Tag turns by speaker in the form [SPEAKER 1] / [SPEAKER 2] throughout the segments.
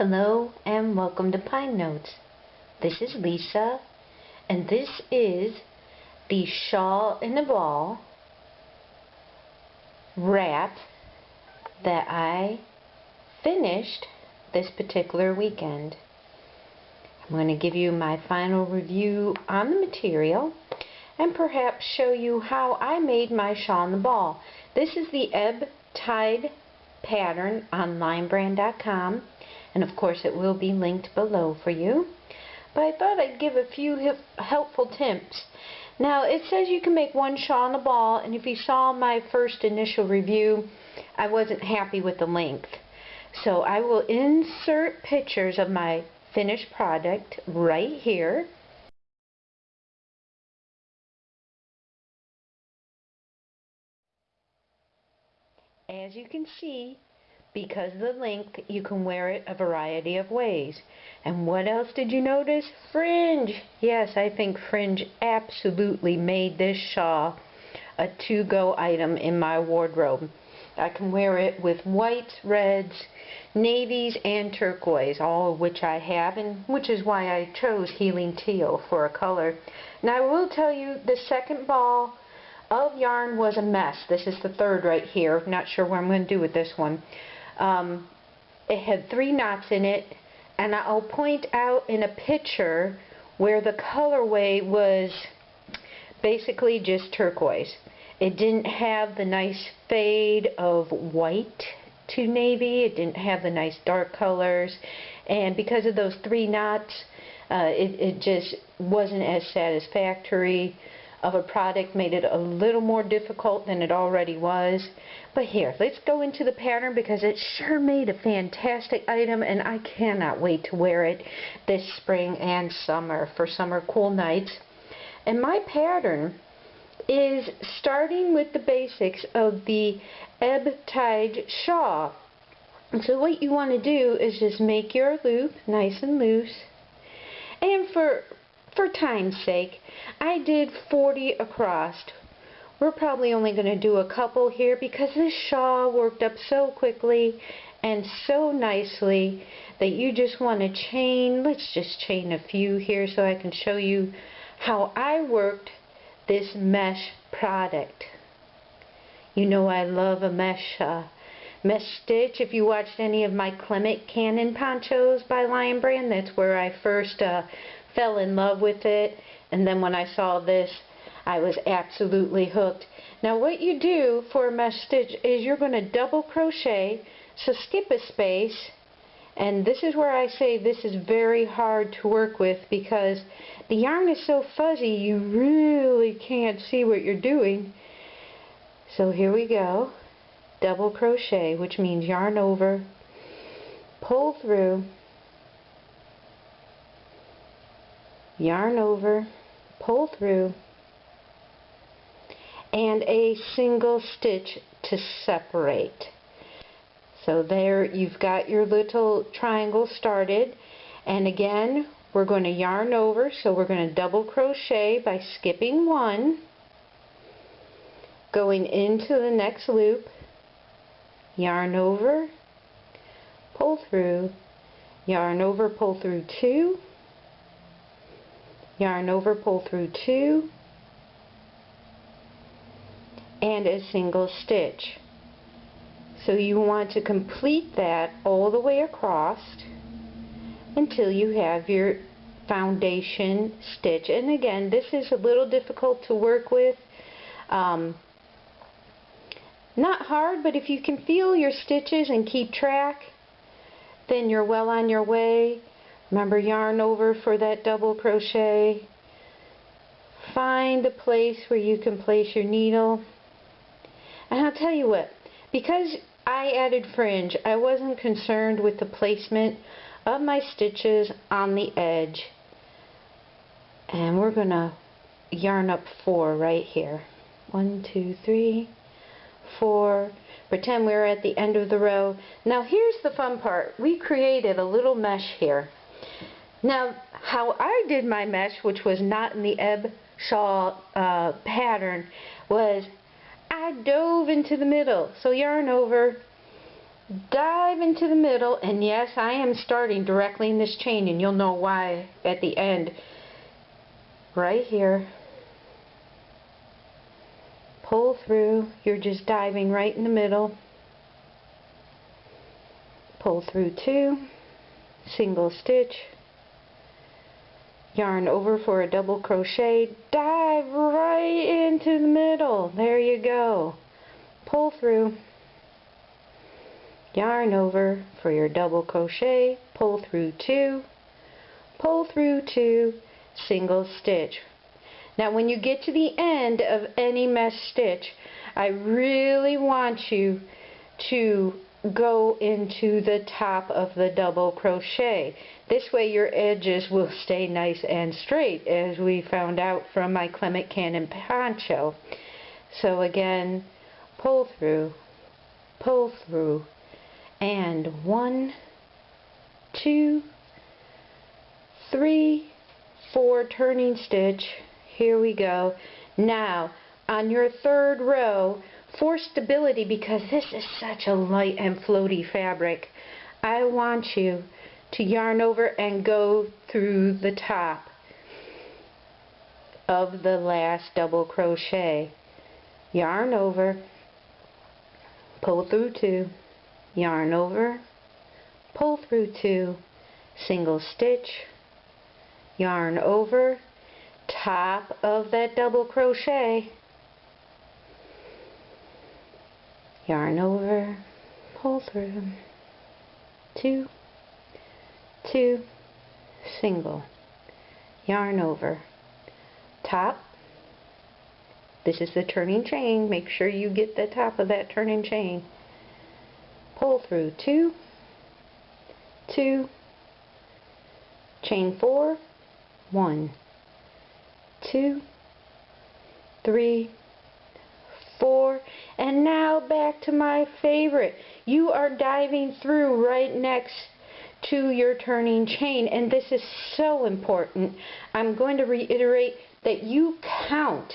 [SPEAKER 1] Hello and welcome to Pine Notes. This is Lisa and this is the shawl in a ball wrap that I finished this particular weekend. I'm going to give you my final review on the material and perhaps show you how I made my shawl in the ball. This is the ebb tide pattern on linebrand.com. And of course it will be linked below for you. But I thought I'd give a few helpful tips. Now it says you can make one shawl in a ball, and if you saw my first initial review, I wasn't happy with the length. So I will insert pictures of my finished product right here. As you can see, because of the length, you can wear it a variety of ways. And what else did you notice? Fringe! Yes, I think Fringe absolutely made this shawl a to-go item in my wardrobe. I can wear it with whites, reds, navies, and turquoise, all of which I have, and which is why I chose Healing Teal for a color. Now I will tell you, the second ball of yarn was a mess. This is the third right here. Not sure what I'm going to do with this one. It had 3 knots in it, and I'll point out in a picture where the colorway was basically just turquoise. It didn't have the nice fade of white to navy. It didn't have the nice dark colors, and because of those 3 knots, it just wasn't as satisfactory of a product, made it a little more difficult than it already was. But here, let's go into the pattern because it sure made a fantastic item, and I cannot wait to wear it this spring and summer for summer cool nights. And my pattern is starting with the basics of the ebb tide shawl. And so what you want to do is just make your loop nice and loose, and for time's sake, I did 40 across. We're probably only going to do a couple here because this shawl worked up so quickly and so nicely that you just want to chain. Let's just chain a few here so I can show you how I worked this mesh product. You know I love a mesh stitch. If you watched any of my Clement Cannon ponchos by Lion Brand, that's where I first fell in love with it, and then when I saw this, I was absolutely hooked. Now what you do for a mesh stitch is you're going to double crochet, so skip a space, and this is where I say this is very hard to work with because the yarn is so fuzzy you really can't see what you're doing. So here we go, double crochet, which means yarn over, pull through, yarn over, pull through, and a single stitch to separate. So there you've got your little triangle started, and again we're going to yarn over, so we're going to double crochet by skipping 1, going into the next loop, yarn over, pull through, yarn over, pull through 2, yarn over, pull through 2, and a single stitch. So you want to complete that all the way across until you have your foundation stitch. And again, this is a little difficult to work with. Not hard, but if you can feel your stitches and keep track, then you're well on your way. Remember, yarn over for that double crochet. Find a place where you can place your needle. And I'll tell you what, because I added fringe, I wasn't concerned with the placement of my stitches on the edge. And we're going to yarn up 4 right here. 1, 2, 3, 4. Pretend we're at the end of the row. Now here's the fun part. We created a little mesh here. Now, how I did my mesh, which was not in the ebb shawl pattern, was I dove into the middle. So yarn over, dive into the middle, and yes, I am starting directly in this chain, and you'll know why at the end. Right here, pull through, you're just diving right in the middle, pull through 2, single stitch, yarn over for a double crochet, dive right into the middle, there you go, pull through, yarn over for your double crochet, pull through 2, single stitch. Now when you get to the end of any mesh stitch, I really want you to go into the top of the double crochet. This way your edges will stay nice and straight, as we found out from my Clement Cannon poncho. So again, pull through, and 1, 2, 3, 4 turning stitch. Here we go. Now on your 3rd row, for stability, because this is such a light and floaty fabric, I want you to yarn over and go through the top of the last double crochet. Yarn over, pull through 2, yarn over, pull through 2, single stitch, yarn over, top of that double crochet, yarn over, pull through, 2, single, yarn over, top. This is the turning chain. Make sure you get the top of that turning chain. Pull through 2, chain 4, 1, 2, 3, 4, and now back to my favorite. You are diving through right next to your turning chain, and this is so important. I'm going to reiterate that you count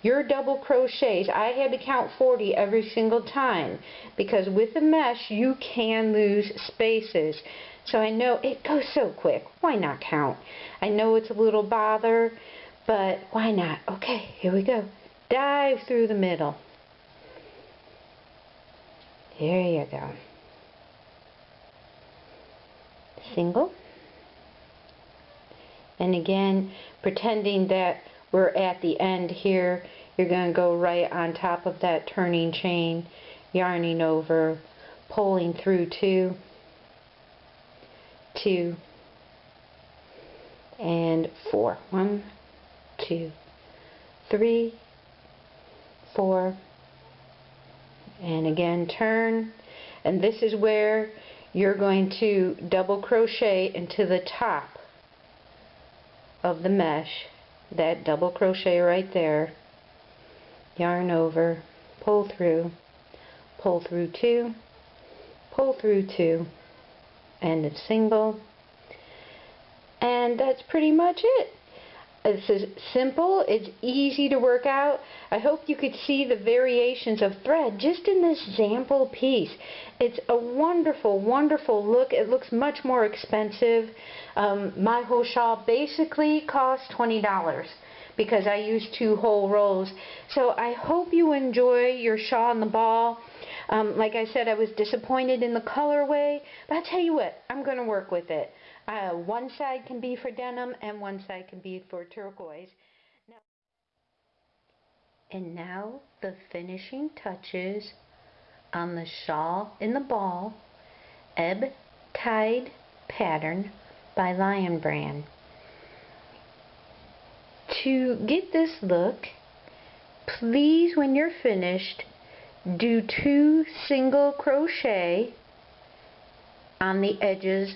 [SPEAKER 1] your double crochets. I had to count 40 every single time, because with the mesh you can lose spaces. So I know it goes so quick. Why not count? I know it's a little bother, but why not? Okay, here we go. Dive through the middle. There you go. Single. And again, pretending that we're at the end here, you're going to go right on top of that turning chain, yarning over, pulling through 2, and 4. 1, 2, 3, 4, and again turn, and this is where you're going to double crochet into the top of the mesh, that double crochet right there, yarn over, pull through 2, and a single, and that's pretty much it. This is simple, it's easy to work out. I hope you could see the variations of thread just in this sample piece. It's a wonderful, wonderful look. It looks much more expensive. My whole shawl basically cost $20 because I used 2 whole rolls. So I hope you enjoy your shawl and the ball. Like I said, I was disappointed in the colorway, but I'll tell you what, I'm going to work with it. One side can be for denim and one side can be for turquoise. And now the finishing touches on the shawl in the ball ebb tide pattern by Lion Brand. To get this look, please, when you're finished, do 2 single crochet on the edges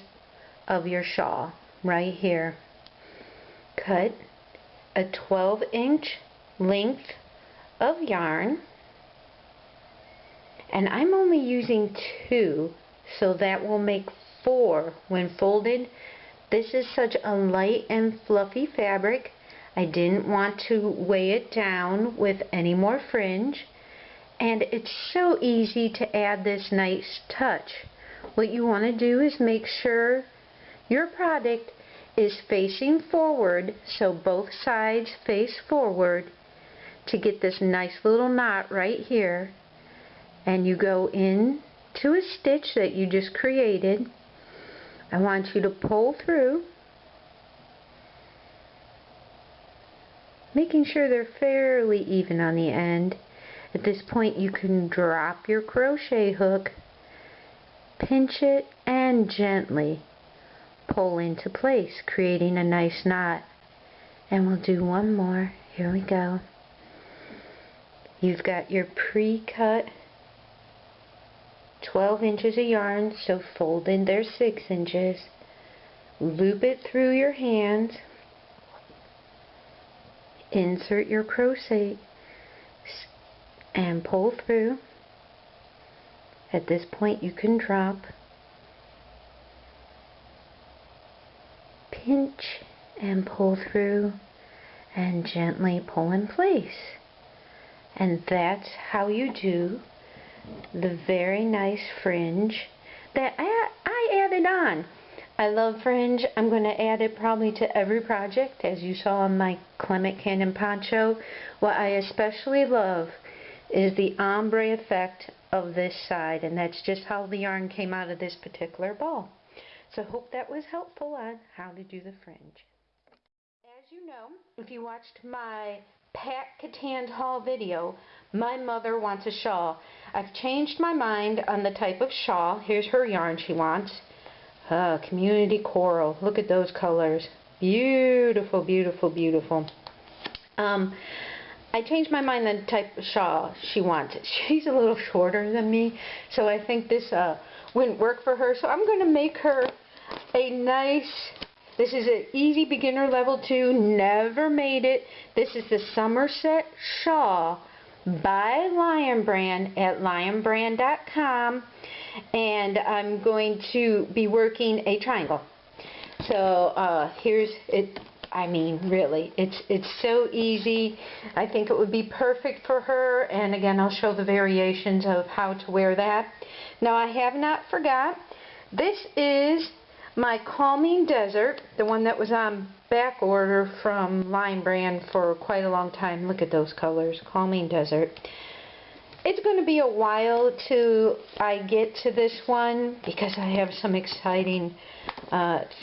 [SPEAKER 1] of your shawl right here. Cut a 12-inch length of yarn, and I'm only using 2, so that will make 4 when folded. This is such a light and fluffy fabric. I didn't want to weigh it down with any more fringe, And it's so easy to add this nice touch. What you want to do is make sure your product is facing forward, so both sides face forward, to get this nice little knot right here. And you go in to a stitch that you just created. I want you to pull through, making sure they're fairly even on the end. At this point you can drop your crochet hook, pinch it, and gently pull into place, creating a nice knot. And we'll do one more. Here we go. You've got your pre-cut 12 inches of yarn, so fold in there 6 inches. Loop it through your hands. Insert your crochet and pull through. At this point you can drop, pinch and pull through, and gently pull in place. And that's how you do the very nice fringe that I added on. I love fringe. I'm going to add it probably to every project, as you saw on my Clement Cannon poncho. What I especially love is the ombre effect of this side, and that's just how the yarn came out of this particular ball. So hope that was helpful on how to do the fringe. As you know, if you watched my Pat Catan's haul video, my mother wants a shawl. I've changed my mind on the type of shawl. Here's her yarn she wants. Community coral. Look at those colors. Beautiful, beautiful, beautiful. I changed my mind on the type of shawl she wants. She's a little shorter than me, so I think this wouldn't work for her. So I'm going to make her a nice, this is an easy beginner level 2, never made it. This is the Somerset Shawl by Lion Brand at lionbrand.com, and I'm going to be working a triangle. So here's it. I mean, really, it's so easy. I think it would be perfect for her, and again, I'll show the variations of how to wear that. Now, I have not forgot, this is my Calming Desert, the one that was on back order from Lion Brand for quite a long time. Look at those colors, Calming Desert. It's going to be a while till I get to this one because I have some exciting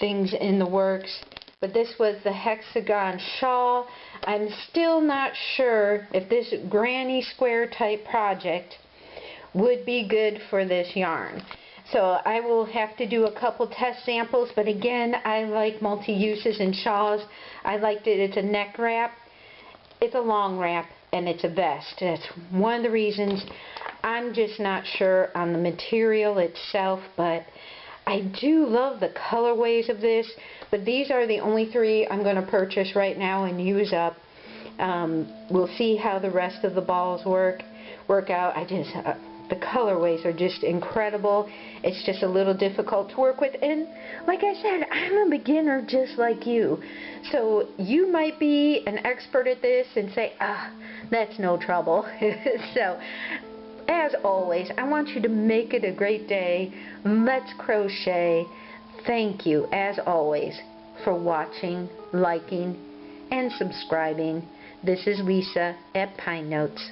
[SPEAKER 1] things in the works. But this was the hexagon shawl. I'm still not sure if this granny square type project would be good for this yarn. So I will have to do a couple test samples, but again, I like multi-uses in shawls. I liked it. It's a neck wrap, it's a long wrap, and it's a vest. That's one of the reasons. I'm just not sure on the material itself, but I do love the colorways of this. But these are the only 3 I'm going to purchase right now and use up. We'll see how the rest of the balls work out. The colorways are just incredible. It's just a little difficult to work with, and like I said, I'm a beginner just like you. So you might be an expert at this and say, that's no trouble. So as always, I want you to make it a great day. Let's crochet. Thank you, as always, for watching, liking, and subscribing. This is Lisa at Pine Notes.